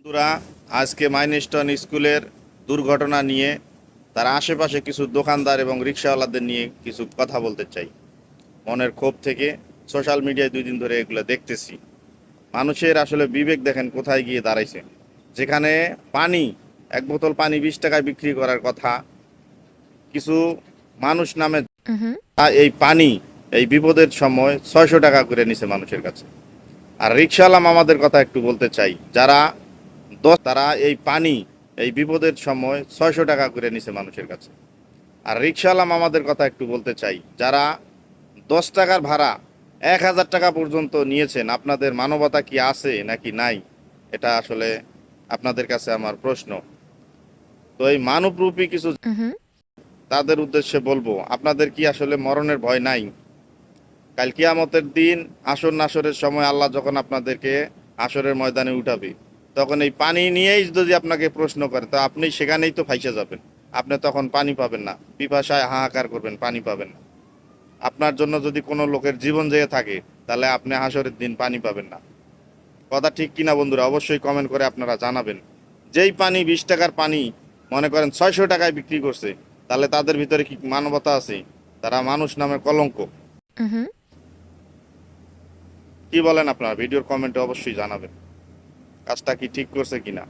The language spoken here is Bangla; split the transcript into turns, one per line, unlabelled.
বন্ধুরা, আজকে মাইলস্টোন স্কুলের দুর্ঘটনা নিয়ে তার আশেপাশে কিছু দোকানদার এবং রিক্সাওয়ালাদের নিয়ে কিছু কথা বলতে চাই। মনের ক্ষোভ থেকে সোশ্যাল মিডিয়ায় 2 দিন ধরে এগুলো দেখতেছি। মানুষের আসলে বিবেক দেখেন কোথায় গিয়ে দাঁড়াইছে। যেখানে পানি, 1 বোতল পানি 20 টাকায় বিক্রি করার কথা, কিছু মানুষ নামে
Mhm.
এই পানি এই বিপদের সময় 600 টাকা করে নিছে মানুষের কাছে। আর রিক্সাওয়ালা মামাদের কথা একটু বলতে চাই, যারা তারা এই পানি এই বিপদের সময় 600 টাকা করে নিছে মানুষের কাছে। আর রিক্সাওয়ালা মামাদের কথা একটু বলতে চাই, যারা 10 টাকার ভাড়া 1000 টাকা পর্যন্ত নিয়েছেন। আপনাদের মানবতা কি আছে নাকি নাই, এটা আসলে আপনাদের কাছে আমার প্রশ্ন। তো এই মানবরূপী কিছু
Mhm.
তাদের উদ্দেশ্যে বলবো, আপনাদের কি আসলে মরণের ভয় নাই? কাল কিয়ামতের দিন আসর নাসরের সময় আল্লাহ যখন আপনাদেরকে আসরের ময়দানে উঠাবে, তখন এই পানি নিয়েই যদি আপনাকে প্রশ্ন করে, তো আপনি সেখানেই তো ফাইসে যাবেন। আপনি তখন পানি পাবেন না, পিপাসায় হাহাকার করবেন, পানি পাবেন না। আপনার জন্য যদি কোনো লোকের জীবন জেগে থাকে, তাহলে আপনি হাসরের দিন পানি পাবেন না। কথা ঠিক কিনা বন্ধুরা? অবশ্যই কমেন্ট করে আপনারা জানাবেন। যেই পানি 20 টাকার পানি মনে করেন 600 টাকায় বিক্রি করছে, তাহলে তাদের ভিতরে কি মানবতা আছে? তারা মানুষ নামের কলঙ্ক।
Mhm.
কি বলেন আপনারা? ভিডিওর কমেন্টে অবশ্যই জানাবেন কাজটা কি ঠিক করছে কিনা।